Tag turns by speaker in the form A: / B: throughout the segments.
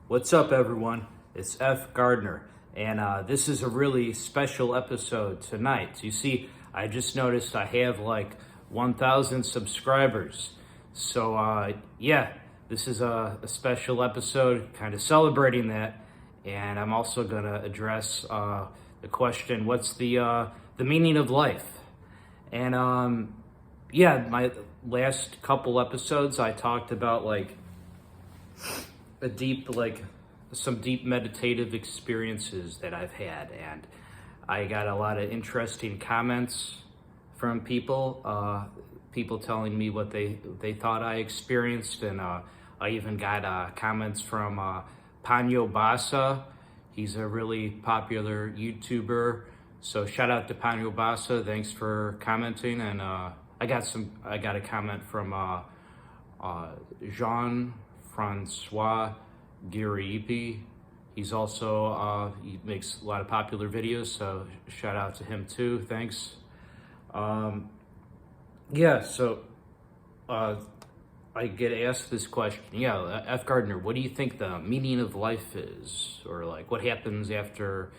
A: What's up, everyone? It's Gardner, and this is a really special episode tonight. You see, I just noticed I have like 1,000 subscribers. So, this is a special episode kind of celebrating that, and I'm also going to address the question, what's the meaning of life? And my last couple episodes, I talked about like some deep meditative experiences that I've had, and I got a lot of interesting comments from people telling me what they thought I experienced, and I even got comments from Panyo Basa. He's a really popular YouTuber, so shout out to Panyo Basa. Thanks for commenting. And I got a comment from Jean-Francois Guiripi. He's also he makes a lot of popular videos, so shout out to him too. Thanks. I get asked this question. F. Gardner, what do you think the meaning of life is, or like what happens after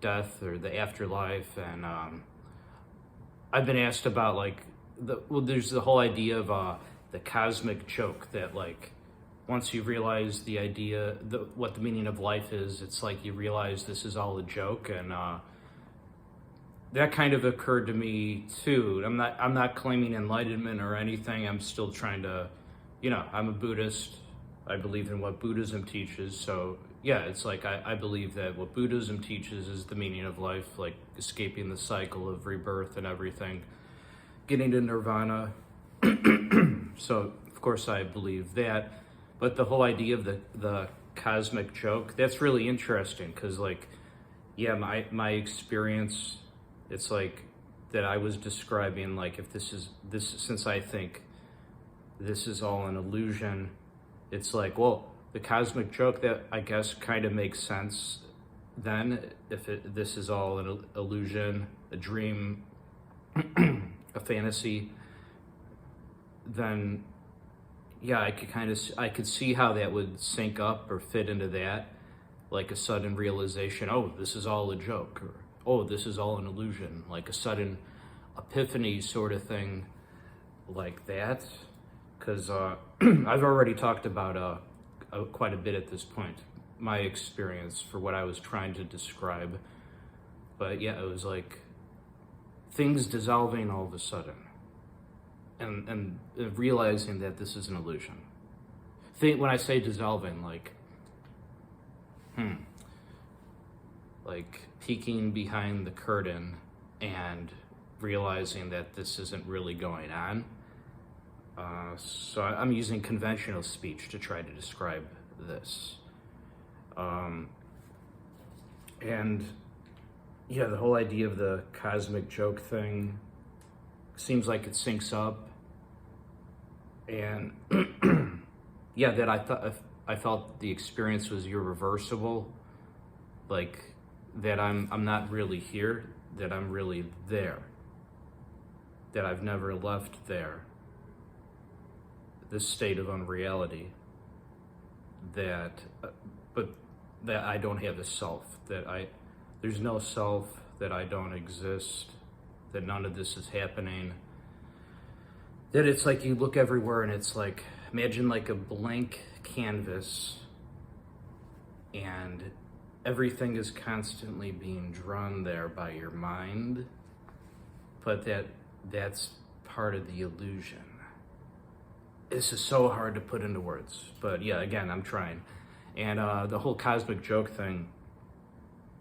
A: death or the afterlife? And I've been asked about like there's the whole idea of the cosmic joke, that like once you realize what the meaning of life is, it's like you realize this is all a joke. And that kind of occurred to me too. I'm not claiming enlightenment or anything. I'm still trying to, I'm a Buddhist. I believe in what Buddhism teaches. So yeah, it's like I believe that what Buddhism teaches is the meaning of life, like escaping the cycle of rebirth and everything, getting to nirvana. So of course I believe that. But the whole idea of the cosmic joke, that's really interesting, because like, my experience, it's like that I was describing, like if since I think this is all an illusion, it's like, well, the cosmic joke, that I guess kind of makes sense then, if this is all an illusion, a dream, a fantasy, then yeah, I could see how that would sync up or fit into that, like a sudden realization, oh, this is all a joke, or oh, this is all an illusion, like a sudden epiphany sort of thing like that. Because I've already talked about quite a bit at this point, my experience for what I was trying to describe. But yeah, it was like things dissolving all of a sudden. And realizing that this is an illusion. When I say dissolving, like peeking behind the curtain and realizing that this isn't really going on. So I'm using conventional speech to try to describe this. And yeah, the whole idea of the cosmic joke thing seems like it syncs up. And yeah, that I felt the experience was irreversible, like that I'm not really here, that I'm really there, that I've never left there, this state of unreality, but that I don't have a self, there's no self, that I don't exist, that none of this is happening. That it's like you look everywhere and it's like, imagine like a blank canvas and everything is constantly being drawn there by your mind, but that's part of the illusion. This is so hard to put into words, but yeah, again, I'm trying. And the whole cosmic joke thing,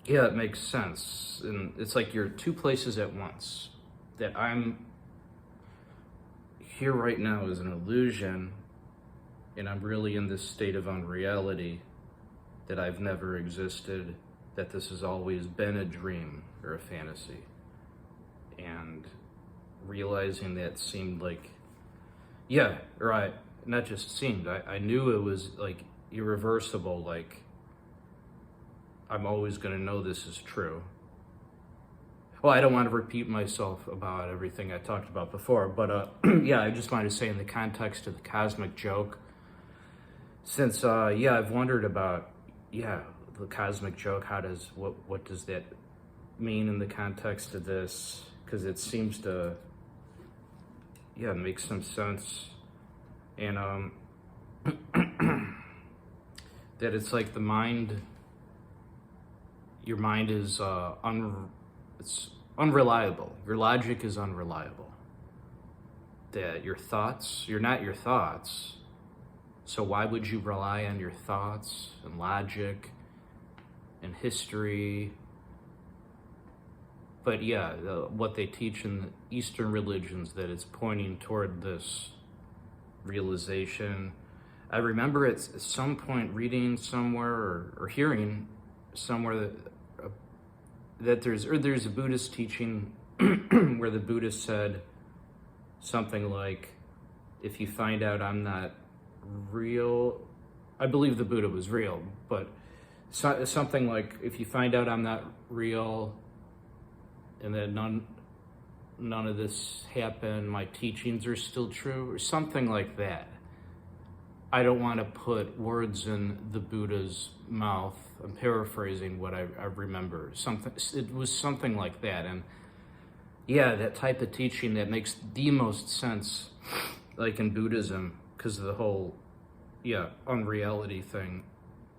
A: yeah, it makes sense. And it's like you're two places at once, that I'm here right now is an illusion, and I'm really in this state of unreality, that I've never existed, that this has always been a dream or a fantasy. And realizing that seemed like, not just seemed, I knew it was like irreversible, like I'm always gonna know this is true. Well, I don't want to repeat myself about everything I talked about before, but I just wanted to say, in the context of the cosmic joke, since yeah, I've wondered about, yeah, the cosmic joke. What does that mean in the context of this? Because it seems to, yeah, make some sense. And that it's like the mind, your mind is it's unreliable. Your logic is unreliable. That your thoughts, you're not your thoughts. So why would you rely on your thoughts and logic and history? But yeah, what they teach in the Eastern religions, that it's pointing toward this realization. I remember at some point reading somewhere or hearing somewhere that there's a Buddhist teaching where the Buddhist said something like, if you find out I'm not real, I believe the Buddha was real, but something like, if you find out I'm not real and that none of this happened, my teachings are still true, or something like that. I don't want to put words in the Buddha's mouth. I'm paraphrasing what I remember. It was something like that. And yeah, that type of teaching that makes the most sense, like in Buddhism, because of the whole, yeah, unreality thing.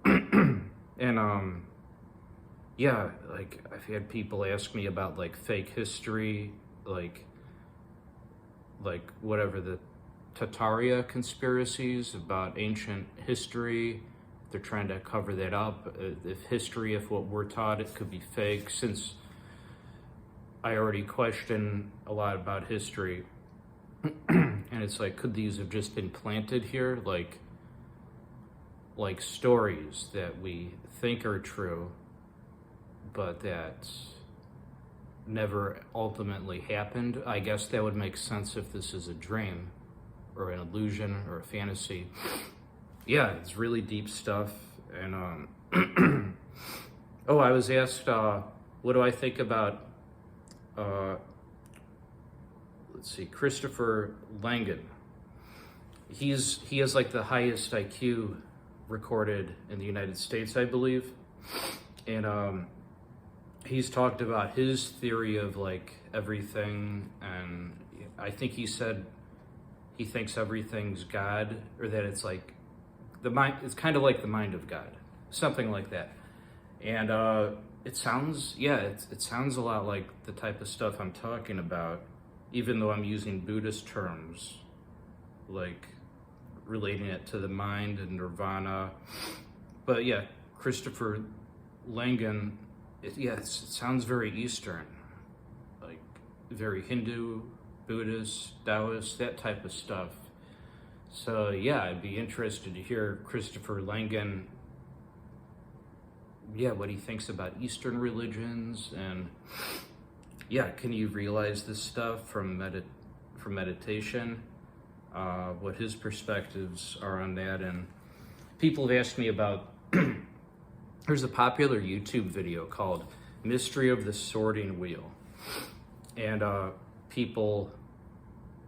A: And yeah, like I've had people ask me about like fake history, like whatever, the Tataria conspiracies about ancient history. They're trying to cover that up. If what we're taught, it could be fake, since I already question a lot about history. And it's like, could these have just been planted here? Like stories that we think are true, but that never ultimately happened. I guess that would make sense if this is a dream or an illusion or a fantasy. Yeah, it's really deep stuff. And oh, I was asked, what do I think about, let's see, Christopher Langan. He has like the highest IQ recorded in the United States, I believe. And he's talked about his theory of like everything, and I think he said he thinks everything's God, or that it's like the mind, it's kind of like the mind of God, something like that. And it sounds, yeah, it sounds a lot like the type of stuff I'm talking about, even though I'm using Buddhist terms, like relating it to the mind and nirvana. But yeah, Christopher Langan, it sounds very Eastern, like very Hindu, Buddhist, Taoist, that type of stuff. So yeah, I'd be interested to hear Christopher Langan, yeah, what he thinks about Eastern religions, and yeah, can you realize this stuff from meditation? What his perspectives are on that. And people have asked me about, there's a popular YouTube video called Mystery of the Sorting Wheel. And people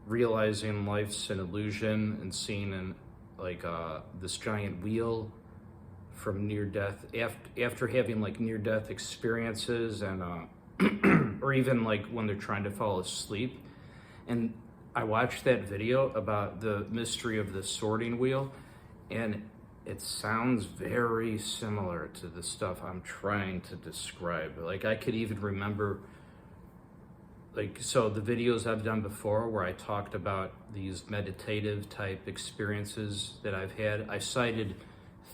A: realizing life's an illusion and seeing this giant wheel from near-death, after having like near-death experiences, and or even like when they're trying to fall asleep. And I watched that video about the mystery of the sorting wheel, and it sounds very similar to the stuff I'm trying to describe. Like I could even remember, so the videos I've done before where I talked about these meditative type experiences that I've had, I cited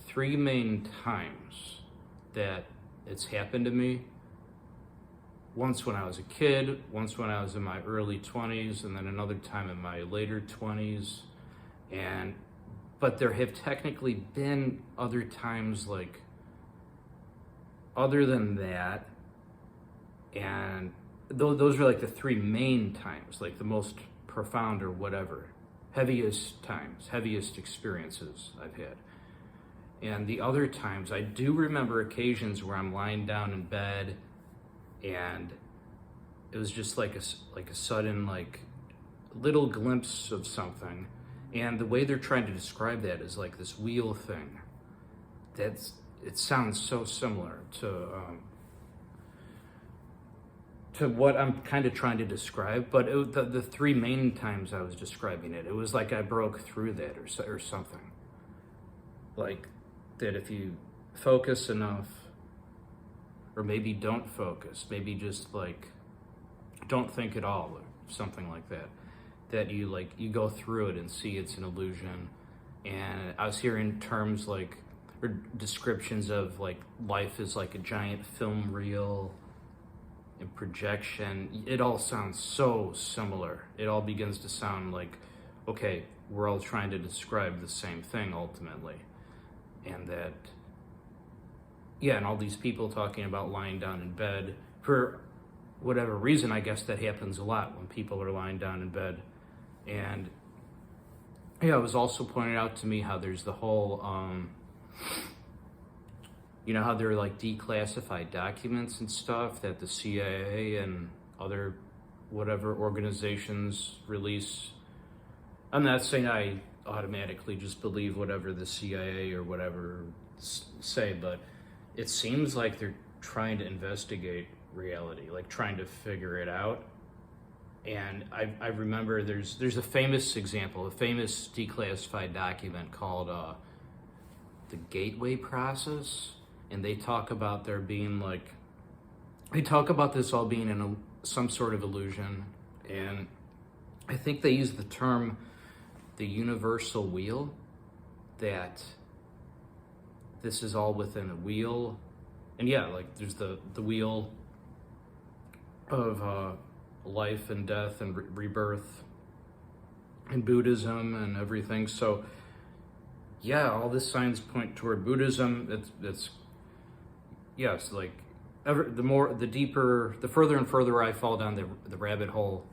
A: 3 main times that it's happened to me. Once when I was a kid, once when I was in my early 20s, and then another time in my later 20s. But there have technically been other times, like, other than that, and those are like the 3 main times, like the most profound or whatever, heaviest times, heaviest experiences I've had. And the other times, I do remember occasions where I'm lying down in bed, and it was just like a sudden, like, little glimpse of something, And the way they're trying to describe that is like this wheel thing. It sounds so similar to what I'm kind of trying to describe, but the three main times I was describing it, it was like I broke through that or something. Like that if you focus enough, or maybe don't focus, maybe just like don't think at all, or something like that, that you go through it and see it's an illusion. And I was hearing terms like, or descriptions of like life is like a giant film reel and projection. It all sounds so similar. It all begins to sound like, okay, we're all trying to describe the same thing ultimately. And that, yeah, and all these people talking about lying down in bed for whatever reason. I guess that happens a lot when people are lying down in bed. And yeah, it was also pointed out to me how there's the whole, you know, how there are like declassified documents and stuff that the CIA and other whatever organizations release. I'm not saying I automatically just believe whatever the CIA or whatever say, but it seems like they're trying to investigate reality, like trying to figure it out. And I remember there's a famous example, a famous declassified document called the Gateway Process. And they talk about there being like, they talk about this all being in some sort of illusion. And I think they use the term the universal wheel, that this is all within a wheel. And yeah, like there's the wheel of life and death and rebirth and Buddhism and everything. So yeah, all the signs point toward Buddhism. It's yes, like the deeper, the further and further I fall down the rabbit hole,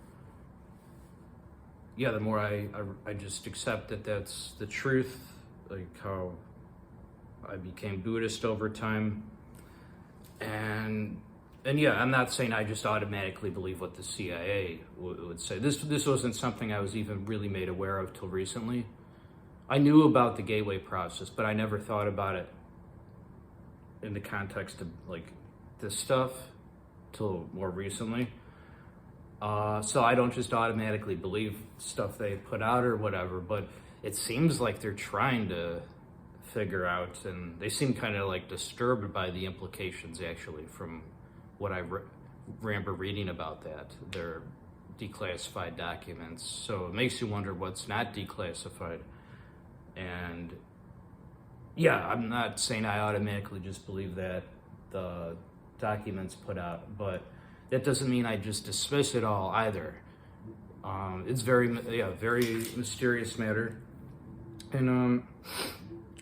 A: yeah, the more I just accept that that's the truth, like how I became Buddhist over time. And yeah, I'm not saying I just automatically believe what the CIA would say. This wasn't something I was even really made aware of till recently. I knew about the Gateway Process, but I never thought about it in the context of like this stuff till more recently. So I don't just automatically believe stuff they put out or whatever, but it seems like they're trying to figure out, and they seem kind of like disturbed by the implications actually from what I remember reading about that. They're declassified documents. So it makes you wonder what's not declassified. And yeah, I'm not saying I automatically just believe that the documents put out, but that doesn't mean I just dismiss it all either. It's very mysterious matter. And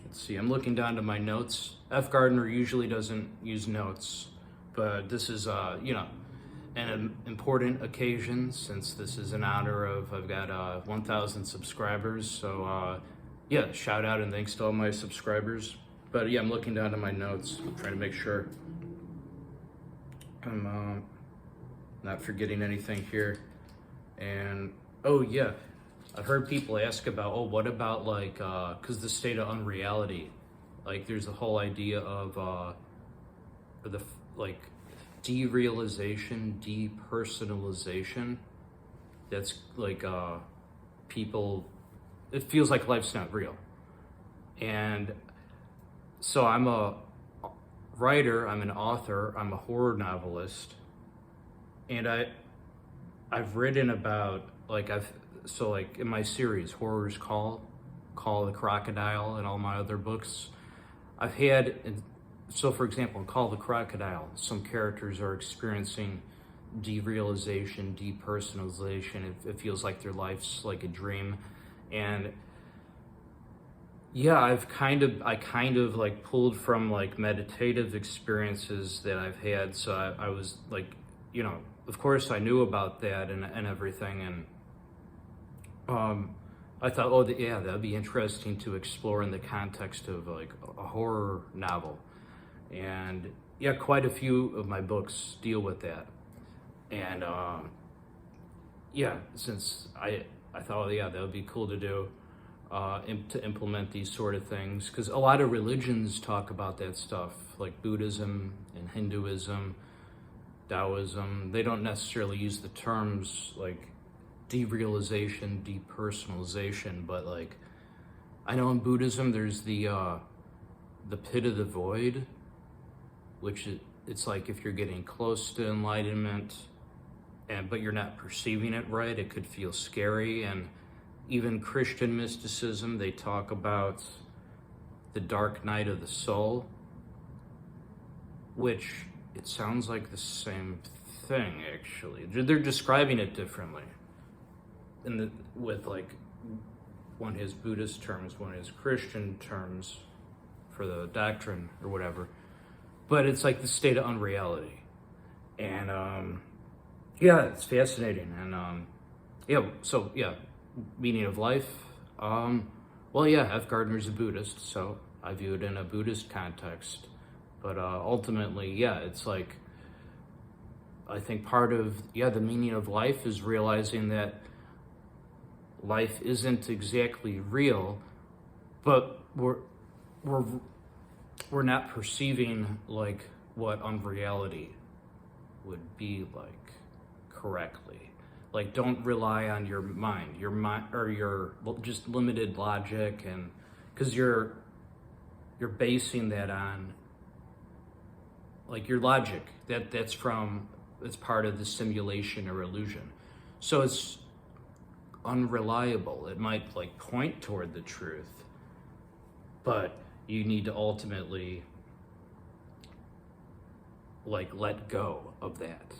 A: let's see, I'm looking down to my notes. F. Gardner usually doesn't use notes, but this is, an important occasion since this is in honor of, I've got 1,000 subscribers. So yeah, shout out and thanks to all my subscribers. But yeah, I'm looking down to my notes, trying to make sure I'm not forgetting anything here. And oh yeah, I've heard people ask about, oh, what about like, cause the state of unreality, like there's the whole idea of the like derealization, depersonalization. That's like people, it feels like life's not real. And so I'm a writer, I'm an author, I'm a horror novelist, and I've written about like in my series Horror's Call the Crocodile, and all my other books, I've had, so for example, in Call the Crocodile, some characters are experiencing derealization, depersonalization. It feels like their life's like a dream. And yeah, I kind of like pulled from like meditative experiences that I've had. So I was like, of course I knew about that and everything. And I thought, oh yeah, that'd be interesting to explore in the context of like a horror novel. And yeah, quite a few of my books deal with that. And yeah, since I thought, yeah, that would be cool to do. to implement these sort of things, because a lot of religions talk about that stuff, like Buddhism and Hinduism, Taoism. They don't necessarily use the terms like derealization, depersonalization, but like I know in Buddhism there's the pit of the void, which it's like if you're getting close to enlightenment, but you're not perceiving it right, it could feel scary. And even Christian mysticism, they talk about the dark night of the soul, which it sounds like the same thing, actually. They're describing it differently. With like, one has Buddhist terms, one has Christian terms for the doctrine or whatever. But it's like the state of unreality. And yeah, it's fascinating. And meaning of life. Well, yeah, F. Gardner's a Buddhist, so I view it in a Buddhist context. But ultimately, yeah, it's like, I think part of, the meaning of life is realizing that life isn't exactly real, but we're not perceiving like what unreality would be like correctly. Like, don't rely on your mind or your just limited logic, and because you're basing that on like your logic that's part of the simulation or illusion. So it's unreliable. It might like point toward the truth, but you need to ultimately like let go of that,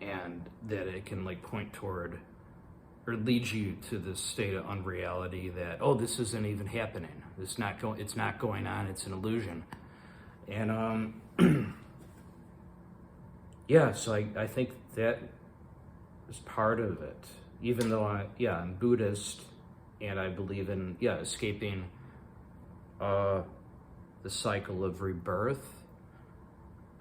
A: and that it can like point toward or lead you to this state of unreality that, oh, this isn't even happening. It's not going on. It's an illusion. And yeah, so I think that is part of it. Even though I'm Buddhist, and I believe in escaping the cycle of rebirth.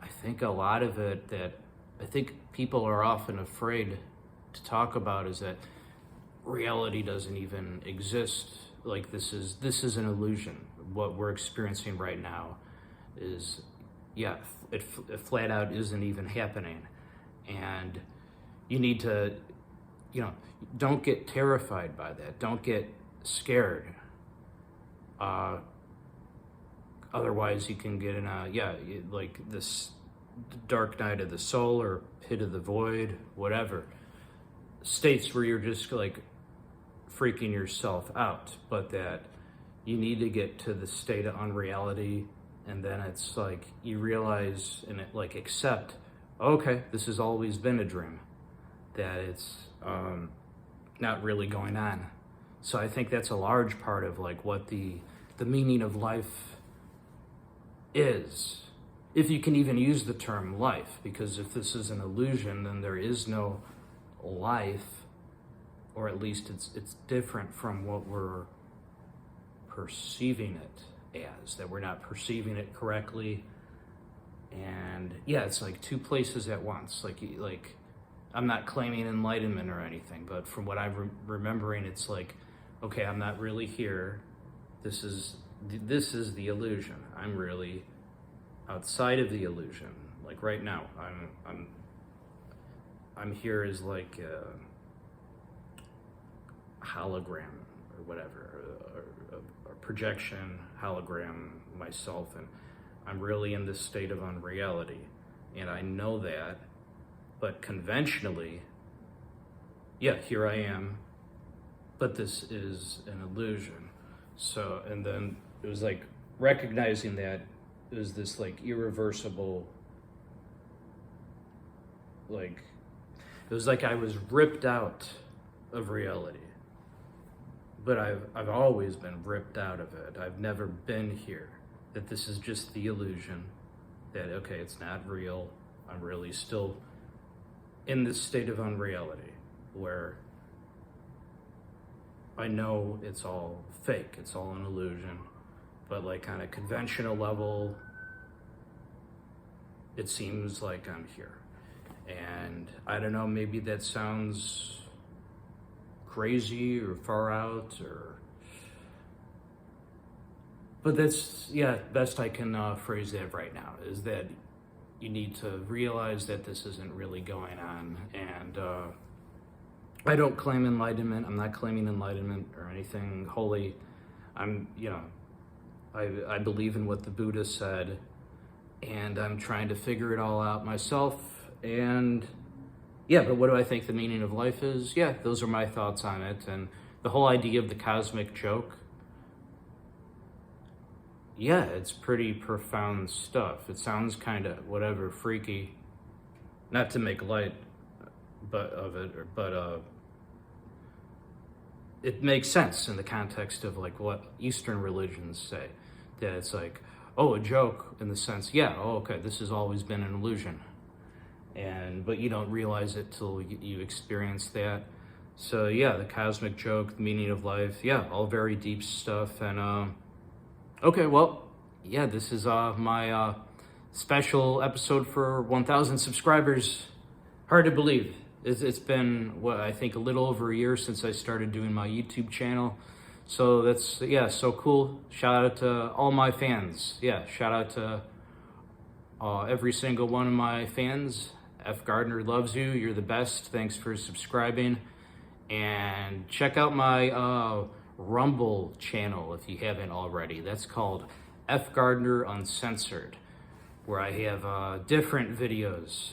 A: I think a lot of it that I think people are often afraid to talk about is that reality doesn't even exist. Like, this is an illusion. What we're experiencing right now is, it flat out isn't even happening. And you need to, don't get terrified by that. Don't get scared. Otherwise you can get in like this dark night of the soul or pit of the void, whatever. States where you're just like freaking yourself out, but that you need to get to the state of unreality, and then it's like you realize and it like accept, okay, this has always been a dream, that it's not really going on. So I think that's a large part of like what the meaning of life is, if you can even use the term life, because if this is an illusion, then there is no life, or at least it's different from what we're perceiving it as, that we're not perceiving it correctly. And it's like two places at once. Like I'm not claiming enlightenment or anything, but from what I'm remembering, it's like, okay, I'm not really here. This is the illusion. I'm really outside of the illusion. Like right now, I'm here as like a hologram or whatever, or projection hologram myself, and I'm really in this state of unreality, and I know that. But conventionally, here I am, but this is an illusion. So, and then it was like recognizing that it was this like irreversible, like, it was like I was ripped out of reality. But I've always been ripped out of it. I've never been here. That this is just the illusion. That, okay, it's not real. I'm really still in this state of unreality where I know it's all fake, it's all an illusion, but like on a conventional level, it seems like I'm here. And I don't know, maybe that sounds crazy or far out, or But that's, yeah, best I can phrase that right now, is that you need to realize that this isn't really going on. And I don't claim enlightenment. I'm not claiming enlightenment or anything holy. I believe in what the Buddha said, and I'm trying to figure it all out myself. And yeah, but what do I think the meaning of life is? Yeah, those are my thoughts on it. And the whole idea of the cosmic joke, yeah, it's pretty profound stuff. It sounds kind of whatever, freaky, not to make light but of it, but it makes sense in the context of like what Eastern religions say, that it's like, oh, a joke, in the sense, yeah, oh, okay, this has always been an illusion, but you don't realize it till you experience that. So yeah, the cosmic joke, the meaning of life, yeah, all very deep stuff. And okay, well, yeah, this is my special episode for 1,000 subscribers. Hard to believe. It's been, what, I think a little over a year since I started doing my YouTube channel. So that's, yeah, so cool. Shout out to all my fans. Yeah, shout out to every single one of my fans. F. Gardner loves you. You're the best. Thanks for subscribing. And check out my Rumble channel if you haven't already. That's called F. Gardner Uncensored, where I have different videos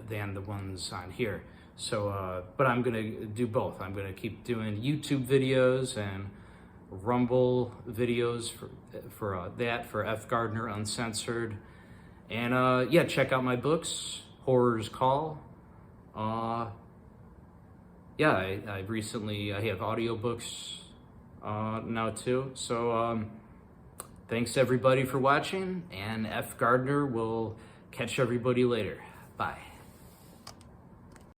A: than the ones on here. So, but I'm gonna do both. I'm gonna keep doing YouTube videos and Rumble videos for F. Gardner Uncensored. And yeah, check out my books, Horror's Call. Yeah, I have audiobooks now too. So thanks everybody for watching, and F. Gardner will catch everybody later. Bye.